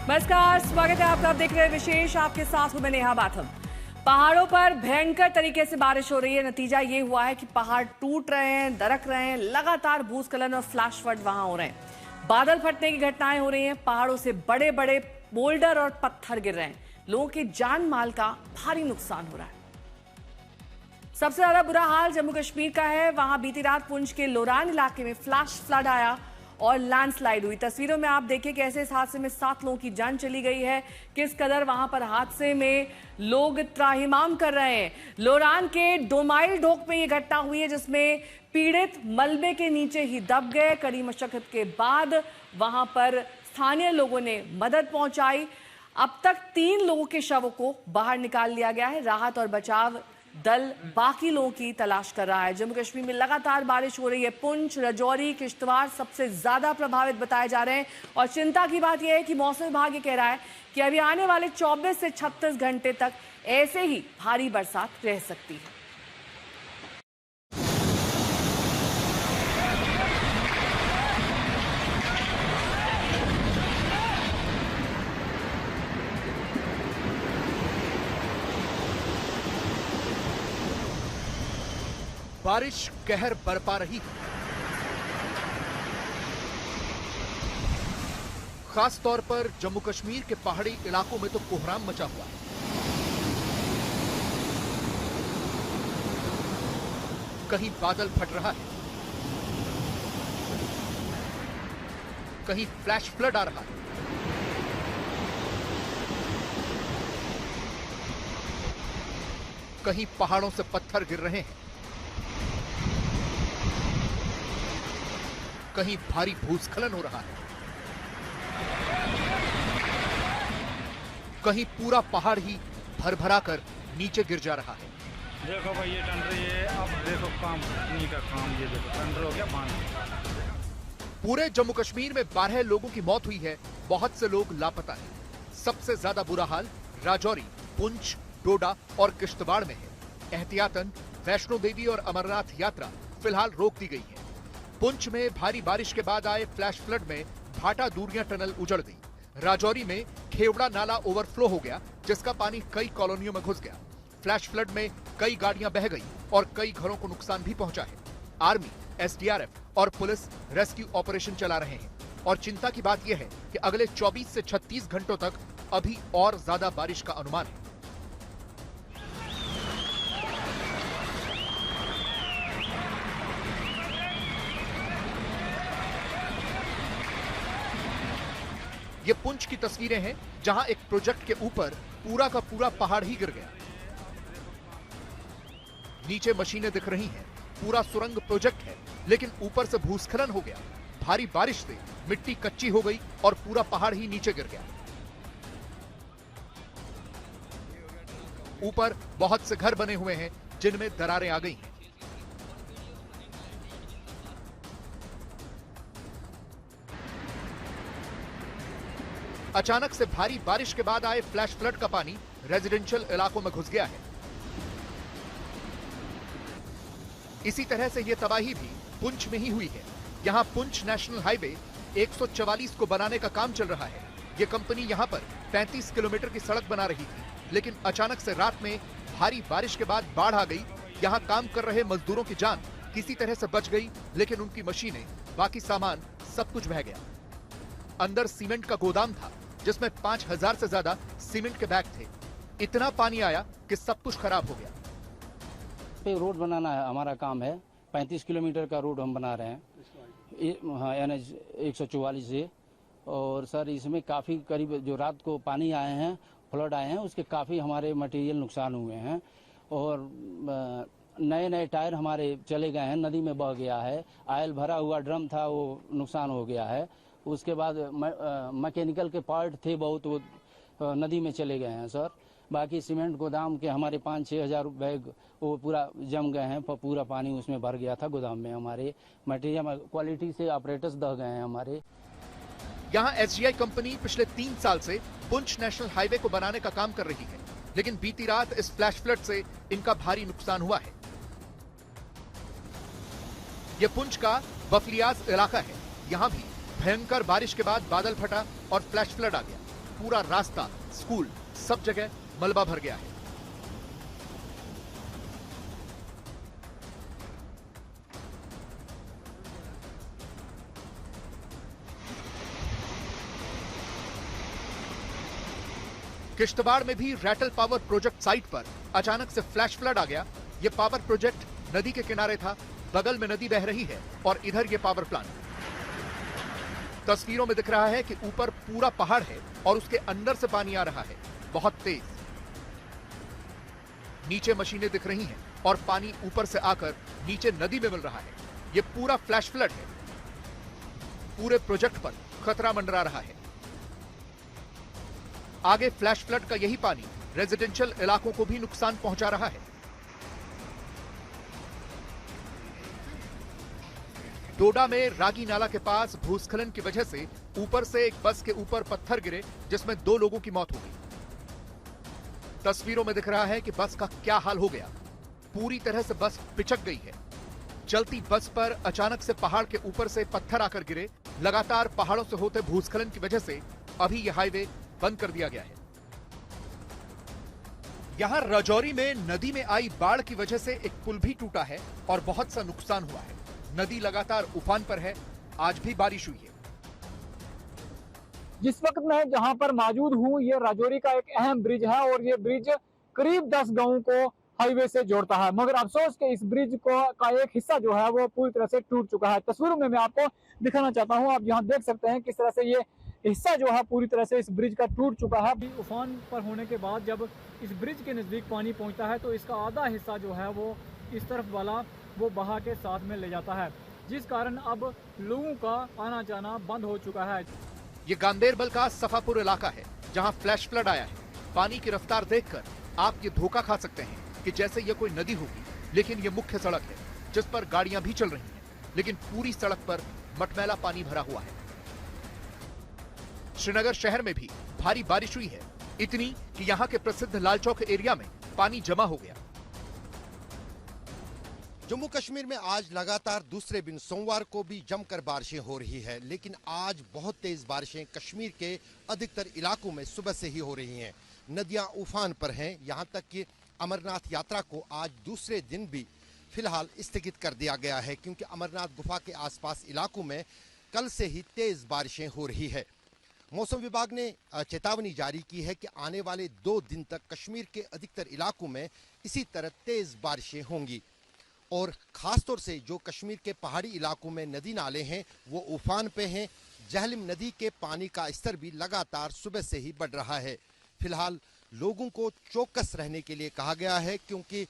नमस्कार, स्वागत है आपका। आप देख रहे हैं विशेष, आपके साथ हूं मैं नेहा बाथम। पहाड़ों पर भयंकर तरीके से बारिश हो रही है। नतीजा ये हुआ है कि पहाड़ टूट रहे हैं, दरक रहे हैं, लगातार भूस्खलन और फ्लैश फ्लड वहां हो रहे हैं। बादल फटने की घटनाएं हो रही हैं, पहाड़ों से बड़े बड़े बोल्डर और पत्थर गिर रहे हैं, लोगों के जान माल का भारी नुकसान हो रहा है। सबसे ज्यादा बुरा हाल जम्मू कश्मीर का है। वहां बीती रात पुंछ के लोरान इलाके में फ्लैश फ्लड आया और लैंडस्लाइड हुई। तस्वीरों में आप देखिए कैसे इस हादसे में 7 लोगों की जान चली गई है, किस कदर वहां पर हादसे में लोग त्राहिमाम कर रहे हैं। लोरान के 2 माइल ढोक में यह घटना हुई है, जिसमें पीड़ित मलबे के नीचे ही दब गए। कड़ी मशक्कत के बाद वहां पर स्थानीय लोगों ने मदद पहुंचाई। अब तक 3 लोगों के शवों को बाहर निकाल लिया गया है। राहत और बचाव दल बाकी लोगों की तलाश कर रहा है। जम्मू कश्मीर में लगातार बारिश हो रही है। पुंछ, राजौरी, किश्तवाड़ सबसे ज्यादा प्रभावित बताए जा रहे हैं। और चिंता की बात यह है कि मौसम विभाग ये कह रहा है कि अभी आने वाले 24 से 36 घंटे तक ऐसे ही भारी बरसात रह सकती है। बारिश कहर बरपा रही है। खास तौर पर जम्मू कश्मीर के पहाड़ी इलाकों में तो कोहराम मचा हुआ है। कहीं बादल फट रहा है, कहीं फ्लैश फ्लड आ रहा है, कहीं पहाड़ों से पत्थर गिर रहे हैं, कहीं भारी भूस्खलन हो रहा है, कहीं पूरा पहाड़ ही भरभरा कर नीचे गिर जा रहा है। देखो भाई ये टंडर, ये अब देखो काम नहीं का काम, ये देखो टंडर हो गया पानी। पूरे जम्मू कश्मीर में 12 लोगों की मौत हुई है, बहुत से लोग लापता हैं। सबसे ज्यादा बुरा हाल राजौरी, पुंछ, डोडा और किश्तवाड़ में है। एहतियातन वैष्णो देवी और अमरनाथ यात्रा फिलहाल रोक दी गई है। पुंछ में भारी बारिश के बाद आए फ्लैश फ्लड में भाटा दूरियां टनल उजड़ गई। राजौरी में खेवड़ा नाला ओवरफ्लो हो गया, जिसका पानी कई कॉलोनियों में घुस गया। फ्लैश फ्लड में कई गाड़ियां बह गई और कई घरों को नुकसान भी पहुंचा है। आर्मी, एसडीआरएफ और पुलिस रेस्क्यू ऑपरेशन चला रहे हैं और चिंता की बात यह है कि अगले 24 से 36 घंटों तक अभी और ज्यादा बारिश का अनुमान है। ये पुंछ की तस्वीरें हैं, जहां एक प्रोजेक्ट के ऊपर पूरा का पूरा पहाड़ ही गिर गया। नीचे मशीनें दिख रही हैं, पूरा सुरंग प्रोजेक्ट है, लेकिन ऊपर से भूस्खलन हो गया। भारी बारिश से मिट्टी कच्ची हो गई और पूरा पहाड़ ही नीचे गिर गया। ऊपर बहुत से घर बने हुए हैं, जिनमें दरारें आ गई हैं। अचानक से भारी बारिश के बाद आए फ्लैश फ्लड का पानी रेजिडेंशियल इलाकों में घुस गया है। इसी तरह से यह तबाही भी पुंछ में ही हुई है। यहां पुंछ नेशनल हाईवे 144 को बनाने का काम चल रहा है। यह कंपनी यहां पर 35 किलोमीटर की सड़क बना रही थी, लेकिन अचानक से रात में भारी बारिश के बाद बाढ़ आ गई। यहां काम कर रहे मजदूरों की जान किसी तरह से बच गई, लेकिन उनकी मशीनें, बाकी सामान सब कुछ बह गया। अंदर सीमेंट का गोदाम था, जिसमें 5000 से ज्यादा सीमेंट के बैग थे। इतना पानी आया कि सब कुछ खराब हो गया। पे रोड बनाना है, हमारा काम है। 35 किलोमीटर का रोड हम बना रहे हैं, हाँ, NH 144 से। और सर इसमें काफ़ी करीब जो रात को पानी आए हैं, फ्लड आए हैं, उसके काफ़ी हमारे मटेरियल नुकसान हुए हैं। और नए नए टायर हमारे चले गए हैं, नदी में बह गया है। ऑयल भरा हुआ ड्रम था, वो नुकसान हो गया है। उसके बाद मैकेनिकल के पार्ट थे बहुत, वो नदी में चले गए हैं सर। बाकी सीमेंट गोदाम के हमारे 5-6 हज़ार बैग वो पूरा जम गए हैं, पूरा पानी उसमें भर गया था गोदाम में। हमारे मटेरियल क्वालिटी से ऑपरेटर्स दह गए हैं हमारे। यहाँ एसजीआई कंपनी पिछले 3 साल से पुंछ नेशनल हाईवे को बनाने का काम कर रही है, लेकिन बीती रात इस फ्लैश फ्लड से इनका भारी नुकसान हुआ है। यह पुंछ का बफलियाज इलाका है। यहाँ भी भयंकर बारिश के बाद बादल फटा और फ्लैश फ्लड आ गया। पूरा रास्ता, स्कूल, सब जगह मलबा भर गया है। किश्तवाड़ में भी रैटल पावर प्रोजेक्ट साइट पर अचानक से फ्लैश फ्लड आ गया। ये पावर प्रोजेक्ट नदी के किनारे था, बगल में नदी बह रही है और इधर ये पावर प्लांट। तस्वीरों में दिख रहा है कि ऊपर पूरा पहाड़ है और उसके अंदर से पानी आ रहा है, बहुत तेज। नीचे मशीनें दिख रही हैं और पानी ऊपर से आकर नीचे नदी में मिल रहा है। ये पूरा फ्लैश फ्लड है। पूरे प्रोजेक्ट पर खतरा मंडरा रहा है। आगे फ्लैश फ्लड का यही पानी रेजिडेंशियल इलाकों को भी नुकसान पहुंचा रहा है। डोडा में रागी नाला के पास भूस्खलन की वजह से ऊपर से एक बस के ऊपर पत्थर गिरे, जिसमें 2 लोगों की मौत हो गई। तस्वीरों में दिख रहा है कि बस का क्या हाल हो गया। पूरी तरह से बस पिचक गई है। चलती बस पर अचानक से पहाड़ के ऊपर से पत्थर आकर गिरे। लगातार पहाड़ों से होते भूस्खलन की वजह से अभी यह हाईवे बंद कर दिया गया है। यहां राजौरी में नदी में आई बाढ़ की वजह से एक पुल भी टूटा है और बहुत सा नुकसान हुआ है। नदी लगातार उफान पर है। आज भी बारिश हुई है। जिस वक्त मैं जहां पर मौजूद हूं, ये राजौरी का एक अहम ब्रिज है और ये ब्रिज करीब 10 गांवों को हाईवे से जोड़ता है। मगर अफसोस कि इस ब्रिज का एक हिस्सा जो है वो पूरी तरह से टूट चुका है। तस्वीरों में मैं आपको दिखाना चाहता हूं। आप यहाँ देख सकते हैं किस तरह से ये हिस्सा जो है पूरी तरह से इस ब्रिज का टूट चुका है। अभी उफान पर होने के बाद जब इस ब्रिज के नजदीक पानी पहुंचता है तो इसका आधा हिस्सा जो है वो इस तरफ वाला वो बहा के साथ में ले जाता है, जिस कारण अब लोगों का आना जाना बंद हो चुका है। ये गांदेरबल का सफापुर इलाका है, जहां फ्लैश फ्लड आया है। पानी की रफ्तार देखकर आप ये धोखा खा सकते हैं कि जैसे ये कोई नदी होगी, लेकिन ये मुख्य सड़क है जिस पर गाड़ियां भी चल रही हैं, लेकिन पूरी सड़क पर मटमैला पानी भरा हुआ है। श्रीनगर शहर में भी भारी बारिश हुई है, इतनी कि यहां के प्रसिद्ध लाल चौक एरिया में पानी जमा हो गया। जम्मू कश्मीर में आज लगातार दूसरे दिन सोमवार को भी जमकर बारिशें हो रही है, लेकिन आज बहुत तेज बारिशें कश्मीर के अधिकतर इलाकों में सुबह से ही हो रही हैं। नदियां उफान पर हैं, यहां तक कि अमरनाथ यात्रा को आज दूसरे दिन भी फिलहाल स्थगित कर दिया गया है, क्योंकि अमरनाथ गुफा के आसपास इलाकों में कल से ही तेज बारिशें हो रही है। मौसम विभाग ने चेतावनी जारी की है कि आने वाले 2 दिन तक कश्मीर के अधिकतर इलाकों में इसी तरह तेज बारिशें होंगी और खासतौर से जो कश्मीर के पहाड़ी इलाकों में नदी नाले हैं वो उफान पे हैं। जहलिम नदी के पानी का स्तर भी लगातार सुबह से ही बढ़ रहा है। फिलहाल लोगों को चौकस रहने के लिए कहा गया है, क्योंकि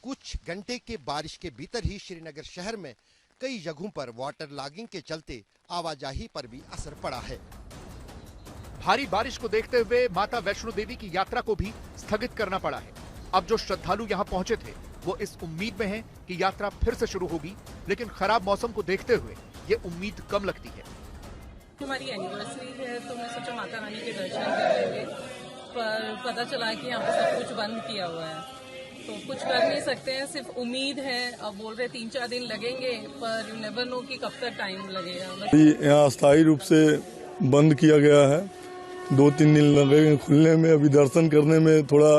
कुछ घंटे के बारिश के भीतर ही श्रीनगर शहर में कई जगहों पर वाटर लॉगिंग के चलते आवाजाही पर भी असर पड़ा है। भारी बारिश को देखते हुए माता वैष्णो देवी की यात्रा को भी स्थगित करना पड़ा है। अब जो श्रद्धालु यहां पहुंचे थे वो इस उम्मीद में हैं कि यात्रा फिर से शुरू होगी, लेकिन खराब मौसम को देखते हुए ये उम्मीद कम लगती है। हमारी एनिवर्सरी है तो मैं सोचा माता रानी के दर्शन कर लेंगे, पर पता चला कि यहाँ पे सब कुछ बंद किया हुआ है, तो कुछ कर नहीं सकते हैं। सिर्फ उम्मीद है। अब बोल रहे 3-4 दिन लगेंगे, पर यू नेवर नो कि कब तक टाइम लगेगा। यहाँ अस्थायी रूप से बंद किया गया है, 2-3 दिन लगेंगे खुलने में। अभी दर्शन करने में थोड़ा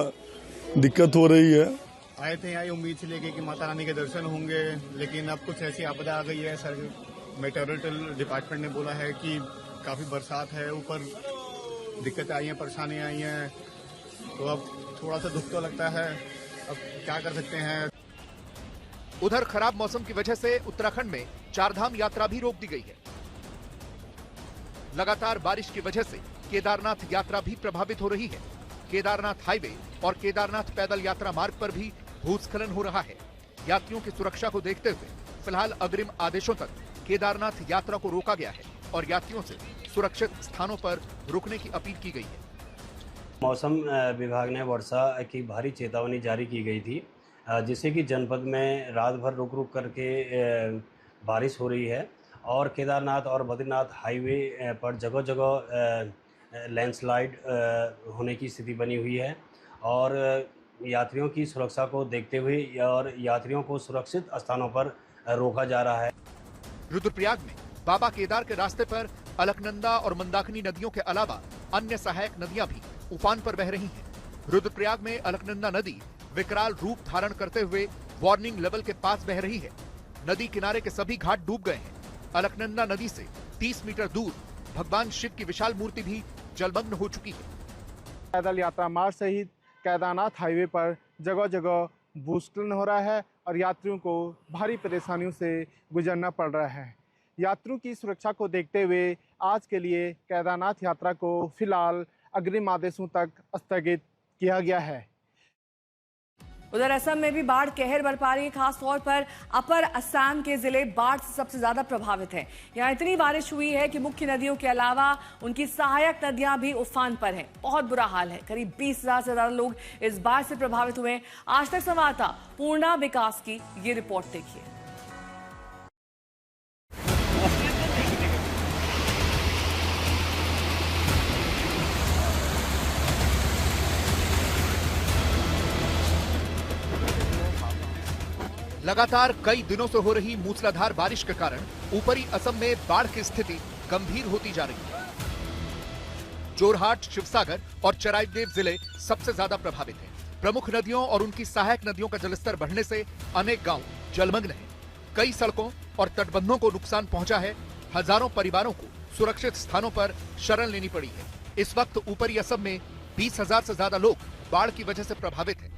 दिक्कत हो रही है। आए थे यहाँ उम्मीद से लेके कि माता रानी के दर्शन होंगे, लेकिन अब कुछ ऐसी आपदा आ गई है। सर मेट्रोलॉजिकल डिपार्टमेंट ने बोला है कि काफी बरसात है, ऊपर दिक्कतें आई हैं, परेशानियां आई हैं, तो अब थोड़ा सा दुख तो लगता है। अब क्या कर सकते हैं। उधर खराब मौसम की वजह से उत्तराखंड में 4 धाम यात्रा भी रोक दी गई है। लगातार बारिश की वजह से केदारनाथ यात्रा भी प्रभावित हो रही है। केदारनाथ हाईवे और केदारनाथ पैदल यात्रा मार्ग पर भी भूस्खलन हो रहा है। यात्रियों की सुरक्षा को देखते हुए फिलहाल अग्रिम आदेशों तक केदारनाथ यात्रा को रोका गया है और यात्रियों से सुरक्षित स्थानों पर रुकने की अपील की गई है। मौसम विभाग ने वर्षा की भारी चेतावनी जारी की गई थी, जिससे कि जनपद में रात भर रुक रुक करके बारिश हो रही है और केदारनाथ और बद्रीनाथ हाईवे पर जगह जगह लैंडस्लाइड होने की स्थिति बनी हुई है और यात्रियों की सुरक्षा को देखते हुए और यात्रियों को सुरक्षित स्थानों पर रोका जा रहा है। रुद्रप्रयाग में बाबा केदार के रास्ते पर अलकनंदा और मंदाकिनी नदियों के अलावा अन्य सहायक नदियां भी उफान पर बह रही हैं। रुद्रप्रयाग में अलकनंदा नदी विकराल रूप धारण करते हुए वार्निंग लेवल के पास बह रही है। नदी किनारे के सभी घाट डूब गए हैं। अलकनंदा नदी से 30 मीटर दूर भगवान शिव की विशाल मूर्ति भी जलमग्न हो चुकी है। पैदल यात्रा मार्ग सहित केदारनाथ हाईवे पर जगह जगह भूस्खलन हो रहा है और यात्रियों को भारी परेशानियों से गुजरना पड़ रहा है। यात्रियों की सुरक्षा को देखते हुए आज के लिए केदारनाथ यात्रा को फिलहाल अग्रिम आदेशों तक स्थगित किया गया है। उधर असम में भी बाढ़ कहर बरपा रही है। खास तौर पर अपर असम के जिले बाढ़ से सबसे ज्यादा प्रभावित हैं। यहां इतनी बारिश हुई है कि मुख्य नदियों के अलावा उनकी सहायक नदियां भी उफान पर हैं। बहुत बुरा हाल है। करीब 20,000 से ज्यादा लोग इस बाढ़ से प्रभावित हुए हैं। आज तक संवाददाता पूर्णा विकास की ये रिपोर्ट देखिए। लगातार कई दिनों से हो रही मूसलाधार बारिश के कारण ऊपरी असम में बाढ़ की स्थिति गंभीर होती जा रही है। जोरहाट, शिवसागर और चराइदेव जिले सबसे ज्यादा प्रभावित हैं। प्रमुख नदियों और उनकी सहायक नदियों का जलस्तर बढ़ने से अनेक गांव जलमग्न हैं। कई सड़कों और तटबंधों को नुकसान पहुंचा है। हजारों परिवारों को सुरक्षित स्थानों पर शरण लेनी पड़ी है। इस वक्त ऊपरी असम में 20,000 से ज्यादा लोग बाढ़ की वजह से प्रभावित हैं।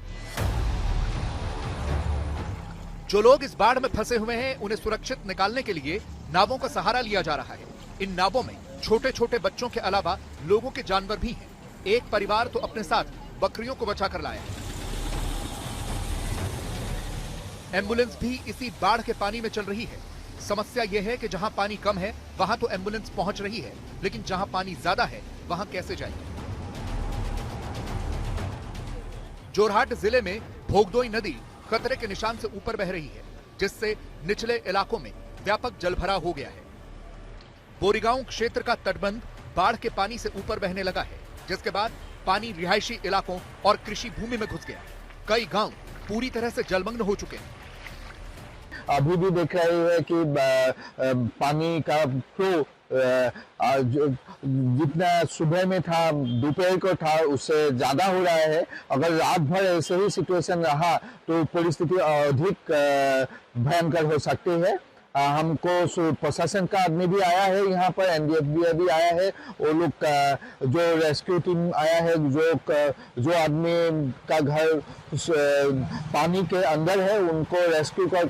जो लोग इस बाढ़ में फंसे हुए हैं उन्हें सुरक्षित निकालने के लिए नावों का सहारा लिया जा रहा है। इन नावों में छोटे छोटे बच्चों के अलावा लोगों के जानवर भी हैं। एक परिवार तो अपने साथ बकरियों को बचाकर लाया है। एम्बुलेंस भी इसी बाढ़ के पानी में चल रही है। समस्या यह है कि जहां पानी कम है वहां तो एम्बुलेंस पहुंच रही है, लेकिन जहां पानी ज्यादा है वहां कैसे जाएगी। जोरहाट जिले में भोगदोई नदी खतरे के निशान से ऊपर बह रही है, जिससे निचले इलाकों में व्यापक जलभराव हो गया है। बोरीगांव क्षेत्र का तटबंध बाढ़ के पानी से ऊपर बहने लगा है, जिसके बाद पानी रिहायशी इलाकों और कृषि भूमि में घुस गया। कई गांव पूरी तरह से जलमग्न हो चुके हैं। अभी भी देख रहे हैं कि पानी का फ्लो जितना सुबह में था, दोपहर को था, उससे ज्यादा हो रहा है। अगर रात भर ऐसे ही सिचुएशन रहा तो परिस्थिति अधिक भयंकर हो सकती है। हमको प्रशासन का आदमी भी आया है, यहाँ पर एनडीएफ भी आया है। वो लोग जो रेस्क्यू टीम आया है, जो आदमी का घर पानी के अंदर है, उनको रेस्क्यू कर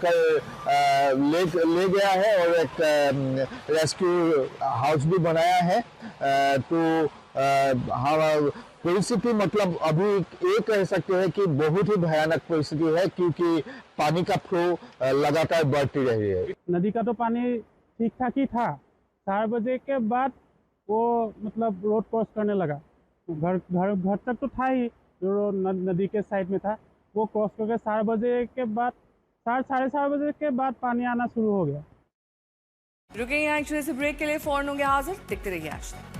ले गया है और एक रेस्क्यू हाउस भी बनाया है। तो हम परिस्थिति मतलब अभी ये कह सकते हैं कि बहुत ही भयानक परिस्थिति है, क्योंकि पानी का फ्लो लगातार बढ़ती रही है। नदी का तो पानी ठीक ठाक ही था। 4 बजे के बाद वो मतलब रोड क्रॉस करने लगा। घर तक तो था ही, जो नदी के साइड में था, वो क्रॉस करके 4 बजे के बाद 4-4:30 बजे के बाद पानी आना शुरू हो गया। रुके यहाँ एक छोटे से ब्रेक के लिए। फौरन होंगे हाजिर, देखते रहिए आज तक।